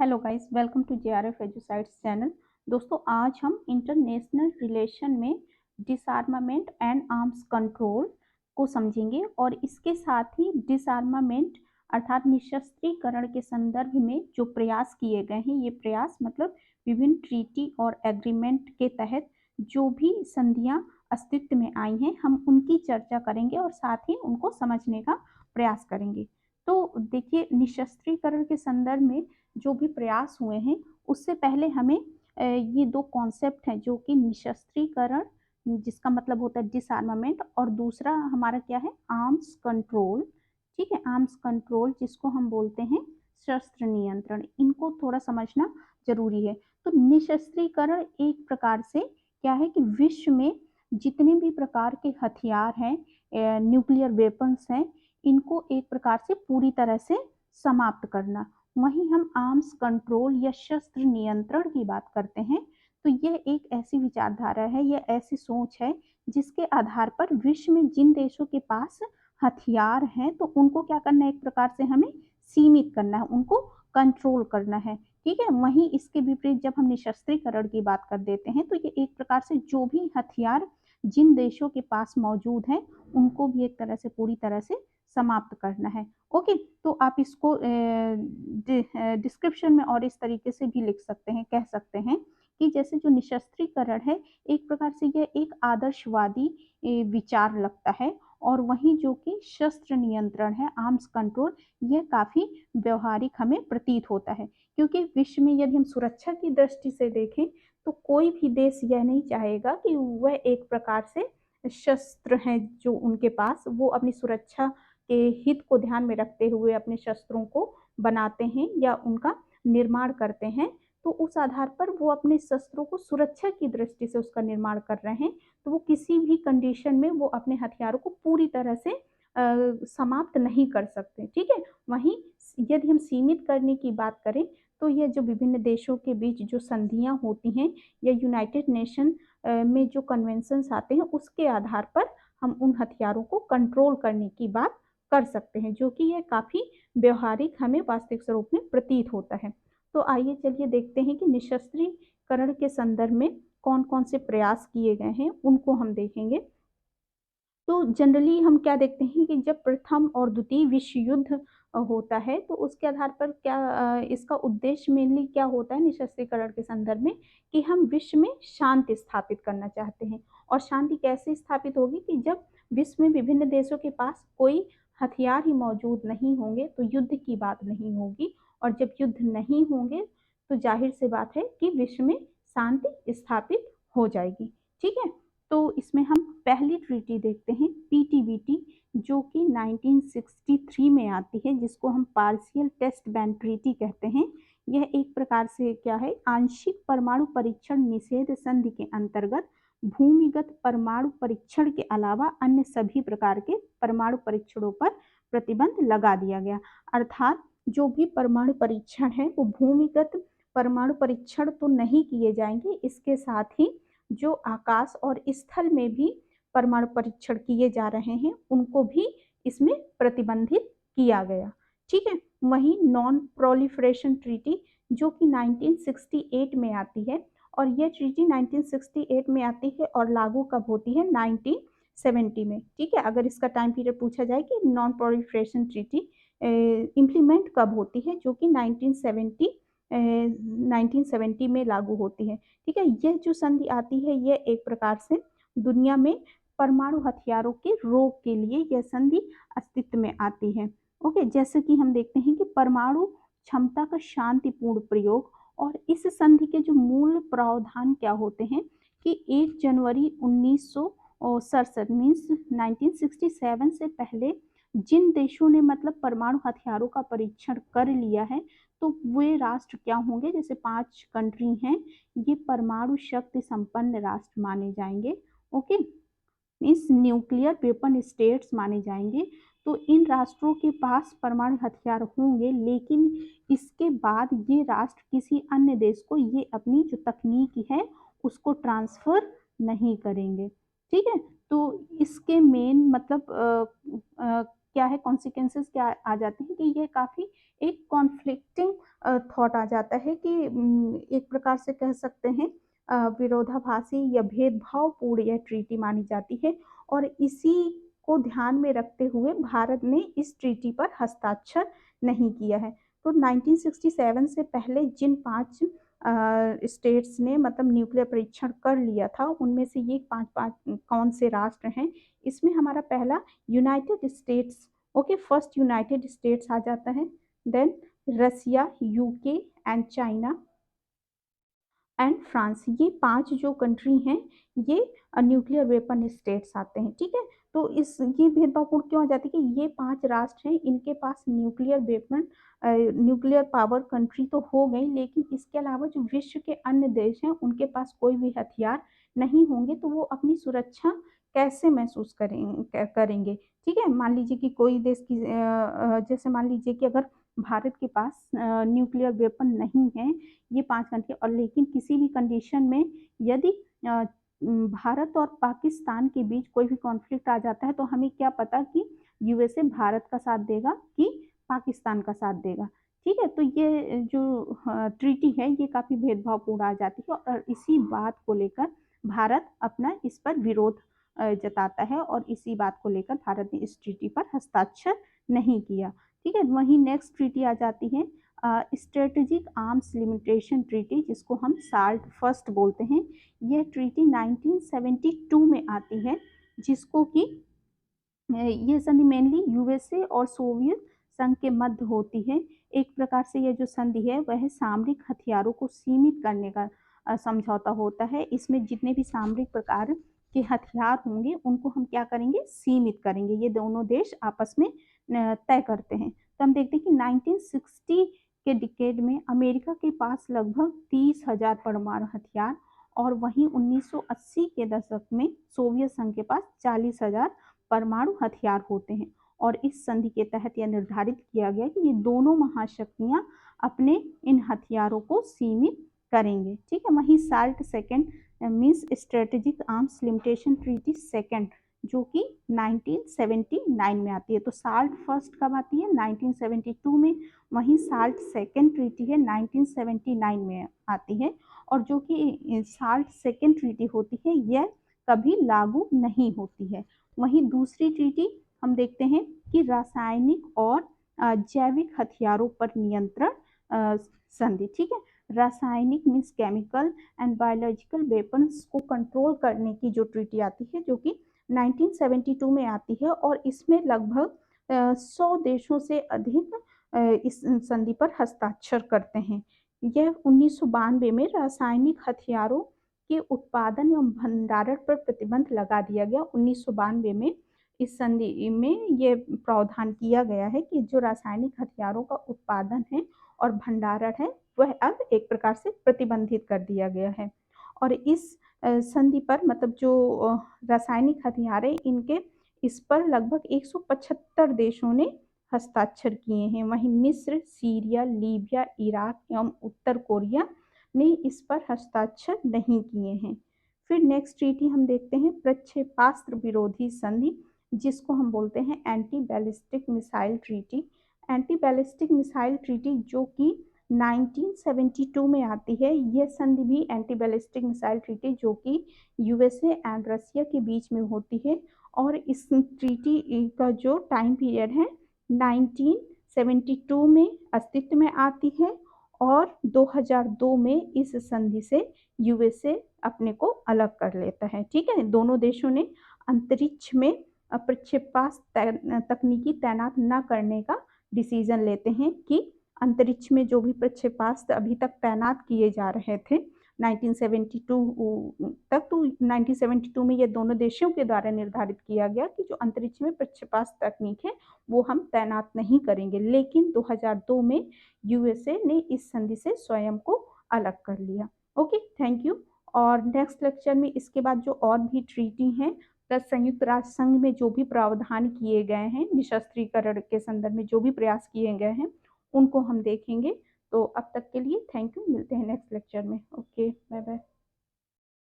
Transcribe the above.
Hello guys, welcome to JRF Edusides channel. दोस्तों, आज हम इंटरनेशनल रिलेशन में डिसआर्मामेंट एंड आर्म्स कंट्रोल को समझेंगे और इसके साथ ही डिसआर्मामेंट अर्थात निशस्त्रीकरण के संदर्भ में जो प्रयास किए गए हैं, ये प्रयास मतलब विभिन्न ट्रीटी और एग्रीमेंट के तहत जो भी संधियां अस्तित्व में आई हैं, हम उनकी चर्चा करेंगे और साथ ही उनको समझने का प्रयास करेंगे। तो देखिए, निशस्त्रीकरण के संदर्भ में जो भी प्रयास हुए हैं, उससे पहले हमें ये दो कॉन्सेप्ट हैं, जो कि निशस्त्रीकरण जिसका मतलब होता है डिसआर्मामेंट, और दूसरा हमारा क्या है, आर्म्स कंट्रोल। ठीक है, आर्म्स कंट्रोल जिसको हम बोलते हैं शस्त्र नियंत्रण, इनको थोड़ा समझना जरूरी है। तो निशस्त्रीकरण एक प्रकार से क्या है कि विश्व में जितने भी प्रकार के हथियार हैं, न्यूक्लियर वेपन्स हैं, इनको एक प्रकार से पूरी तरह से समाप्त करना। वहीं हम आर्म्स कंट्रोल या शस्त्र नियंत्रण की बात करते हैं, तो यह एक ऐसी विचारधारा है, यह ऐसी सोच है जिसके आधार पर विश्व में जिन देशों के पास हथियार हैं, तो उनको क्या करना है, एक प्रकार से हमें सीमित करना है, उनको कंट्रोल करना है। ठीक है, वहीं इसके विपरीत जब हम निशस्त्रीकरण की बात कर देते हैं, तो ये एक प्रकार से जो भी हथियार जिन देशों के पास मौजूद हैं, उनको भी एक तरह से पूरी तरह से समाप्त करना है। ओके, तो आप इसको डिस्क्रिप्शन में और इस तरीके से भी लिख सकते हैं, कह सकते हैं कि जैसे जो निशस्त्रीकरण है, एक प्रकार से यह एक आदर्शवादी विचार लगता है, और वहीं जो कि शस्त्र नियंत्रण है, आर्म्स कंट्रोल, यह काफी व्यवहारिक हमें प्रतीत होता है। क्योंकि विश्व में यदि हम सुरक्षा की दृष्टि से देखें, तो कोई भी देश यह नहीं चाहेगा कि वह एक प्रकार से शस्त्र हैं जो उनके पास, वो अपनी सुरक्षा के हित को ध्यान में रखते हुए अपने शस्त्रों को बनाते हैं या उनका निर्माण करते हैं। तो उस आधार पर वो अपने शस्त्रों को सुरक्षा की दृष्टि से उसका निर्माण कर रहे हैं, तो वो किसी भी कंडीशन में वो अपने हथियारों को पूरी तरह से समाप्त नहीं कर सकते। ठीक है, वहीं यदि हम सीमित करने की बात करें, तो यह जो विभिन्न देशों के बीच जो संधियां होती हैं या यूनाइटेड नेशन में जो कन्वेंशंस आते हैं, उसके आधार पर हम उन हथियारों को कंट्रोल करने की बात कर सकते हैं, जो कि यह काफी व्यवहारिक हमें वास्तविक स्वरूप में प्रतीत होता है। तो आइए चलिए देखते हैं कि निशस्त्रीकरण के संदर्भ में कौन कौन से प्रयास किए गए हैं, उनको हम देखेंगे। तो जनरली हम क्या देखते हैं कि जब प्रथम और द्वितीय विश्व युद्ध होता है, तो उसके आधार पर क्या इसका उद्देश्य मेनली क्या होता है निशस्त्रीकरण के संदर्भ में, कि हम विश्व में शांति स्थापित करना चाहते हैं। और शांति कैसे स्थापित होगी, कि जब विश्व में विभिन्न देशों के पास कोई हथियार ही मौजूद नहीं होंगे, तो युद्ध की बात नहीं होगी, और जब युद्ध नहीं होंगे, तो जाहिर सी बात है कि विश्व में शांति स्थापित हो जाएगी। ठीक है, तो इसमें हम पहली ट्रीटी देखते हैं, पीटीबीटी, जो कि 1963 में आती है, जिसको हम पार्शियल टेस्ट बैन ट्रीटी कहते हैं। यह एक प्रकार से क्या है, आंशिक परमाणु परीक्षण निषेध संधि के अंतर्गत भूमिगत परमाणु परीक्षण के अलावा अन्य सभी प्रकार के परमाणु परीक्षणों पर प्रतिबंध लगा दिया गया। अर्थात जो भी परमाणु परीक्षण है, वो भूमिगत परमाणु परीक्षण तो नहीं किए जाएंगे, इसके साथ ही जो आकाश और स्थल में भी परमाणु परीक्षण किए जा रहे हैं, उनको भी इसमें प्रतिबंधित किया गया। ठीक है, वहीं नॉन प्रोलिफरेशन ट्रीटी, जो कि 1968 में आती है, और यह ट्रीटी 1968 में आती है और लागू कब होती है, 1970 में। ठीक है, अगर इसका टाइम पीरियड पूछा जाए कि नॉन प्रोलिफरेशन ट्रीटी इम्प्लीमेंट कब होती है, जो कि 1970 में लागू होती है। ठीक है, यह जो संधि आती है, यह एक प्रकार से दुनिया में परमाणु हथियारों के रोक के लिए यह संधि अस्तित्व में आती है। ओके, जैसे कि हम देखते हैं कि परमाणु क्षमता का शांतिपूर्ण प्रयोग, और इस संधि के जो मूल प्रावधान क्या होते हैं, कि 1 जनवरी 1967 मीन्स 1967 से पहले जिन देशों ने मतलब परमाणु हथियारों का परीक्षण कर लिया है, तो वे राष्ट्र क्या होंगे, जैसे 5 कंट्री हैं, ये परमाणु शक्ति संपन्न राष्ट्र माने जाएंगे। Okay, means nuclear weapon states माने जाएंगे। तो इन राष्ट्रों के पास परमाणु हथियार होंगे, लेकिन इसके बाद ये राष्ट्र किसी अन्य देश को ये अपनी जो तकनीक है उसको ट्रांसफर नहीं करेंगे। ठीक है, तो इसके मेन मतलब क्या है, कॉन्सिक्वेंसेस क्या आ जाते हैं, कि ये काफ़ी एक कॉन्फ्लिक्टिंग थॉट आ जाता है कि एक प्रकार से कह सकते हैं विरोधाभासी या भेदभावपूर्ण यह ट्रीटी मानी जाती है और इसी को ध्यान में रखते हुए भारत ने इस ट्रीटी पर हस्ताक्षर नहीं किया है। तो 1967 से पहले जिन 5 स्टेट्स ने मतलब न्यूक्लियर परीक्षण कर लिया था, उनमें से ये 5 कौन से राष्ट्र हैं? इसमें हमारा पहला United States, okay, first United States आ जाता है, then Russia, UK and China and France. ये 5 जो कंट्री हैं, ये न्यूक्लियर वेपन स्टेट्स आते हैं, ठीक है। तो इस ये भेदभावपूर्ण क्यों आ जाती है कि ये 5 राष्ट्र हैं, इनके पास nuclear weapon nuclear power country तो हो गई, लेकिन इसके अलावा जो विश्व के अन्य देश हैं उनके पास कोई भी हथियार नहीं होंगे, तो वो अपनी सुरक्षा कैसे महसूस करेंगे, ठीक है। मान लीजिए कि कोई देश की जैसे मान लीजिए कि अगर भारत के पास न्यूक्लियर वेपन नहीं है, ये 5 कंट्री, और लेकिन किसी भी कंडीशन में यदि भारत और पाकिस्तान के बीच कोई भी कॉन्फ्लिक्ट आ जाता है, तो हमें क्या पता कि यूएसए भारत का साथ देगा कि पाकिस्तान का साथ देगा, ठीक है। तो ये जो ट्रीटी है ये काफ़ी भेदभावपूर्ण आ जाती है और इसी बात को लेकर भारत अपना इस पर विरोध जताता है और इसी बात को लेकर भारत ने इस ट्रीटी पर हस्ताक्षर नहीं किया, ठीक है। वहीं नेक्स्ट ट्रीटी आ जाती है स्ट्रेटेजिक आर्म्स लिमिटेशन ट्रीटी, जिसको हम साल्ट फर्स्ट बोलते हैं। यह ट्रीटी 1972 में आती है, जिसको कि ये संधि मेनली यूएसए और सोवियत संघ के मध्य होती है। एक प्रकार से यह जो संधि है वह सामरिक हथियारों को सीमित करने का समझौता होता है। इसमें जितने भी सामरिक प्रकार के हथियार होंगे उनको हम क्या करेंगे, सीमित करेंगे, ये दोनों देश आपस में तय करते हैं। तो हम देखते हैं कि 1960 के डिकेड में अमेरिका के पास लगभग 30,000 परमाणु हथियार और वहीं 1980 के दशक में सोवियत संघ के पास 40,000 परमाणु हथियार होते हैं। और इस संधि के तहत यह निर्धारित किया गया कि ये दोनों महाशक्तियां अपने इन हथियारों को सीमित करेंगे, ठीक है। वहीं salt second means strategic arms limitation treaty second, जो कि 1979 में आती है। तो साल्ट फर्स्ट कब आती है, 1972 में। वहीं साल्ट सेकेंड ट्रीटी है 1979 में आती है। और जो कि साल्ट सेकेंड ट्रीटी होती है यह कभी लागू नहीं होती है। वहीं दूसरी ट्रीटी हम देखते हैं कि रासायनिक और जैविक हथियारों पर नियंत्रण संधि, ठीक है। रासायनिक means chemical and biological weapons को कंट्रोल करने की जो ट्रीटी आती है, जो कि 1972 में आती है और इसमें लगभग 100 देशों से अधिक इस संधि पर हस्ताक्षर करते हैं। यह 1992 में रासायनिक हथियारों के उत्पादन एवं भंडारण पर प्रतिबंध लगा दिया गया। 1992 में इस संधि में ये प्रावधान किया गया है कि जो रासायनिक हथियारों का उत्पादन है और भंडारण है वह अब एक प्रकार से प्रतिबंधित कर दिया गया है। और इस संधि पर मतलब जो रासायनिक हथियार है इनके इस पर लगभग 175 देशों ने हस्ताक्षर किए हैं। वहीं मिस्र, सीरिया, लीबिया, इराक एवं उत्तर कोरिया ने इस पर हस्ताक्षर नहीं किए हैं। फिर नेक्स्ट ट्रीटी हम देखते हैं प्रक्षेपास्त्र विरोधी संधि, जिसको हम बोलते हैं anti ballistic missile treaty. Anti ballistic missile treaty जो कि 1972 में आती है। यह संधि भी एंटी बैलिस्टिक मिसाइल ट्रीटी जो कि यूएसए एंड रसिया के बीच में होती है और इस ट्रीटी का जो टाइम पीरियड है 1972 में अस्तित्व में आती है और 2002 में इस संधि से यूएसए अपने को अलग कर लेता है, ठीक है। दोनों देशों ने अंतरिक्ष में प्रक्षेपास्त्र तकनीकी तैनात न करने का डिसीजन लेते हैं कि अंतरिक्ष में जो भी प्रक्षेपास्त्र अभी तक तैनात किए जा रहे थे 1972 तक, तो 1972 में ये दोनों देशों के द्वारा निर्धारित किया गया कि जो अंतरिक्ष में प्रक्षेपास्त्र तकनीक है वो हम तैनात नहीं करेंगे। लेकिन 2002 में यूएसए ने इस संधि से स्वयं को अलग कर लिया। Okay, thank you. और नेक्स्ट लेक्चर में इसके बाद जो और भी ट्रीटी हैं प्लस संयुक्त राष्ट्र संघ में जो भी प्रावधान किए गए हैं निशस्त्रीकरण के संदर्भ में जो भी प्रयास किए गए हैं उनको हम देखेंगे। तो अब तक के लिए थैंक यू, मिलते हैं नेक्स्ट लेक्चर में। Okay, bye bye.